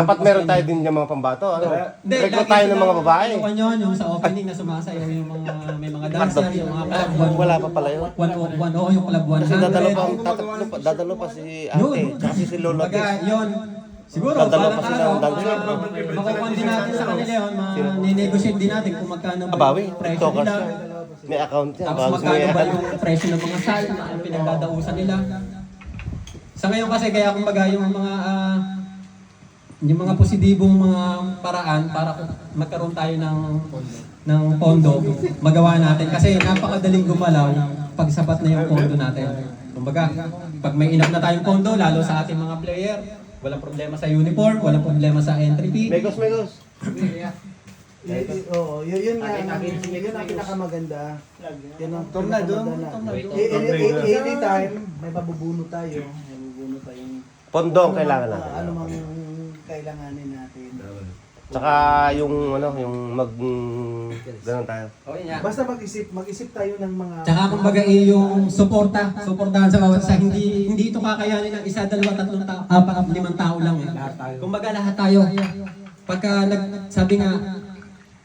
Dapat meron tayo din yung mga pambato. Ano? Recruit tayo ng mga babae. Yung sa opening na sumasayaw yung mga may mga dancer, yung mga club Wala pa pala yun. 101, yung club 100. Kasi dadalo pa si ate, tsaka si Lolo. Baga, yun. Siguro, Dadalo parang pa sila ng dancer. makukuha din natin sa kanila yun, ma-negotiate din natin kung magkano ba Abawi, yung presyo TikTokers nila. yan. May account yan. Tapos magkano ba yung presyo ng mga sal, ang pinagdadausan nila. Sa ngayon kasi, kaya kumbaga yung mga positibong mga paraan para magkaroon tayo ng pondo, magawa natin. Kasi napakadaling gumalaw pag sapat na yung pondo natin. Kumbaga, pag may enough na tayong pondo, lalo sa ating mga player, walang problema sa uniform, walang problema sa entry fee. Megos. Oo, yun ang pinakamaganda. Yun ang Tornado. anytime, may mabubuno tayo. Pondo ang kailangan natin. Ano mang kailanganin natin. Tsaka yung ganun tayo. Basta mag-isip tayo ng mga... Tsaka kumbaga yung suportahan sa bawat isa. Hindi ito kakayanin ng isa, dalawa, tatlong tao, apat, limang tao lang. Kumbaga lahat tayo. Pagka sabi nga,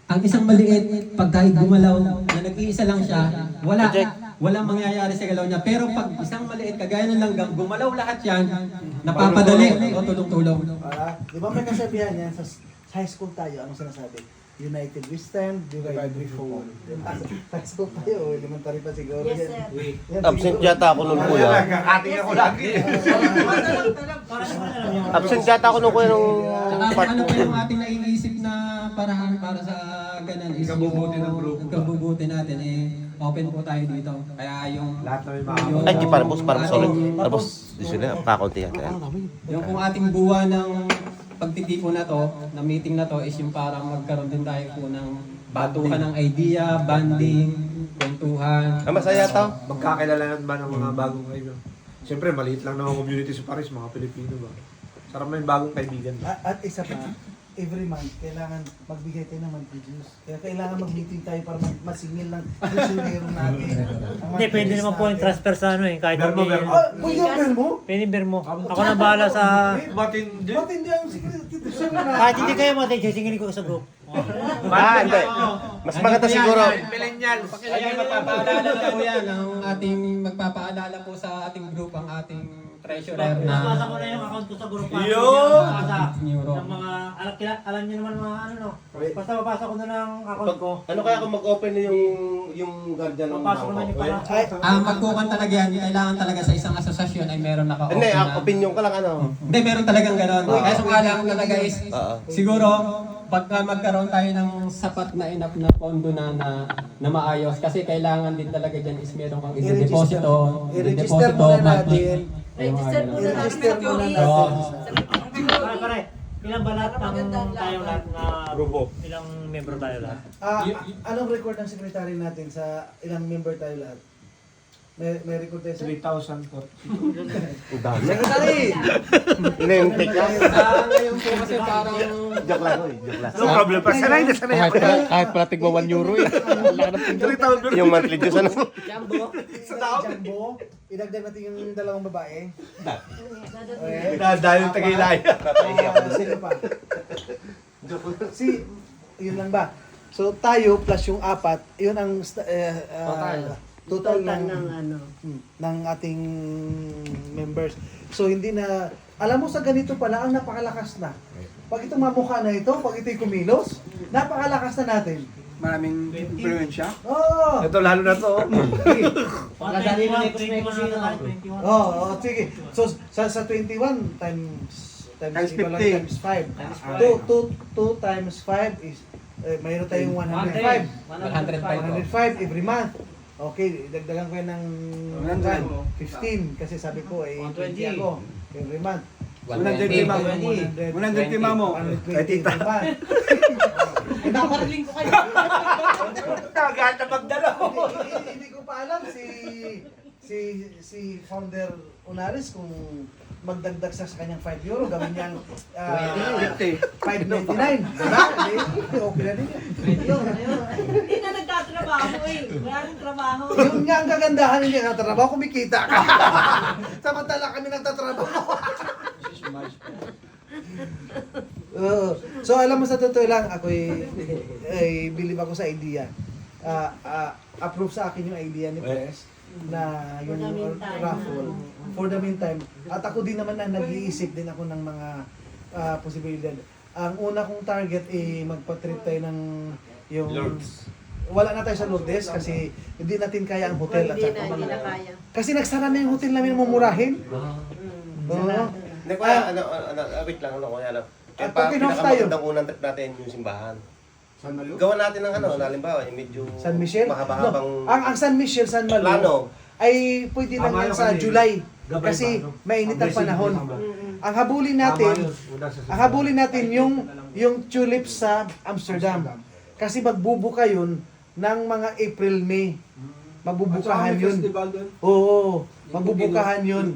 ang isang maliit, pag tayo gumalaw, na nag-iisa lang siya, walang mangyayari sa galaw niya. Pero pag isang maliit, kagaya ng langgam, gumalaw lahat yan, napapadali o tulong-tulong. Di ba may kasabihan yan sa high school tayo, anong sinasabi? United we stand, divided we fall. High school tayo, elementary pa siguro Yes, yan. sir. Absent yata ako nung kuya. Ating ako lagi. Absent yata ako nung kuya nung Saka part ano pa 2. yung ating naiisip na paraan para sa ganun is Ikabubuti ng grupo. yung kabubuti natin open po tayo dito. Kaya yung Lahat na may mga Ay, di parang solid. Tapos, di sila, pakunti yata. yung kung ating buwan ng pagtitipon na to, na meeting na to is yung parang magkaroon din tayo po ng batukan ng idea, banding, kwentuhan. Masaya to. Magkakilalanan ba ng mga bagong kaibigan? Siyempre, maliit lang naman community sa Paris, mga Pilipino ba? Sarap na yung bagong kaibigan. At isa pa, every month, kailangan magbigay tayo ng monthly dues. Kaya kailangan mag-meeting tayo para masingil ng usurero natin. Hindi, pwede naman po yung transfer sa ano eh, kahit Bermo. Pwede yung Bermo? Pwede Bermo. Ako na bahala sa... Matindi. Ba't hindi ang security? Kahit hindi kayo matay, singilin ko sa group. Hindi. Mas maganda siguro. Millennials. Kaya magpapaalala na po yan, magpapaalala po sa ating group, ang ating treasurer Nasa na ko na yung account ko sa group. Yun! euro. Ng mga, alam niyo naman mga ano no. Basta mapasok ko na ng account ko. Ano kaya kung mag-open na yung guardian ng Mapasok naman yung para. Magkukan talaga yan, kailangan talaga sa isang asosasyon ay meron naka-open Hindi, na. opinion ka lang ano. Hindi, meron talagang gano'n. Kaya so lang talaga is, Oo. siguro, pagka magkaroon tayo ng sapat na enough na pondo na maayos, kasi kailangan din talaga dyan is meron kang i-deposito, I-register muna monthly. natin. Register muna natin I-register sa muna QE. Oo. Pare, ilang balat ng tayo lahat na Grupo. ilang membro tayo lahat? Anong record ng secretary natin sa ilang member tayo lahat? May record tayo sa... 3,000 po. Ang dami. Nentek lang. Ngayon po kasi parang Joke lang, oy. Joke lang. No problem. Sanay na sanay ako. Kahit pala tigwa 1 euro eh. Yung monthly dues ano. Jumbo, idagdag natin yung dalawang babae. Dahil tagaylaya. Sino pa? Yun lang ba? So tayo plus yung apat, yun ang total ng ating members. So hindi na, alam mo sa ganito pala, ang napakalakas na. Pag itong mamukha na ito, pag ito'y kumilos, napakalakas na natin. Maraming influensya. Oo! Ito lalo na to. Pagkadali mo na kusina. Oo, sige. So sa 21 times 50. times 5. 2 times 5 is mayroon tayong 105. 105 every month. Okay, dagdagan ko yan ng 15 kasi sabi ko ay 20 ako every month. 120 mo. 120 Ay, tita. every month. Nakariling ko kayo. Tagahat na magdala. Hindi ko pa alam si Founder Unaris kung magdagdag sa kanyang 5 euro, gawin niyang 5.99. Diba? Okay na din yan. Hindi na nagtatrabaho eh. Wala rin trabaho. Yun nga ang kagandahan hindi nagtatrabaho, kumikita ka. Samantala kami nagtatrabaho. So alam mo sa totoo lang, ako ay believe ako sa idea. Approve sa akin yung idea ni Pres na yung For the meantime. raffle for the meantime. At ako din naman na nag-iisip din ako ng mga posibilidad. Ang una kong target ay magpa-trip tayo ng yung Lourdes. wala na tayo sa Lourdes kasi hindi natin kaya ang hotel at saka Hindi na kaya. kasi nagsara na yung hotel namin mumurahin. Oo. Hindi ko wait lang, kuya lang. At pag pinoff tayo. Pinakamagandang unang trip natin yung simbahan. San Malo? Gawa natin ng halimbawa, yung medyo San Michel? mahaba-habang No, ang San Michel, San Malo plano. ay pwede lang yan sa July kasi mainit ang panahon. Ang habulin natin yung tulips sa Amsterdam. Kasi magbubuka yun ng mga April, May. Magbubukahan yun. Oo, magbubukahan yun.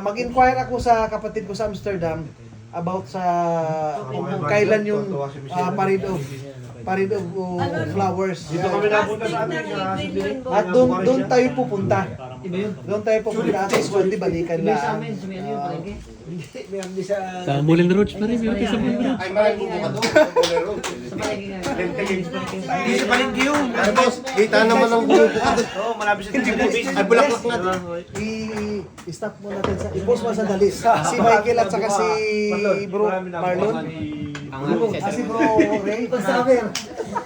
Mag-inquire ako sa kapatid ko sa Amsterdam about sa kailan yung parade of flowers. Dito kami napunta sa atin. At doon tayo pupunta. Doon tayo pupunta at least di balikan lang. Sa Mulin Roach pa rin, meron tayo sa Mulin Roach. Ay, may bubuka doon. Bolero. Hindi sa palengke yun. Ano boss, kita naman ang bubuka doon. Oo, malapit sa Tibis. Ay, bulaklak na doon. I-stop mo natin sa i-post mo sandali. Si Michael at saka si Bro Marlon. Si Bro Ray.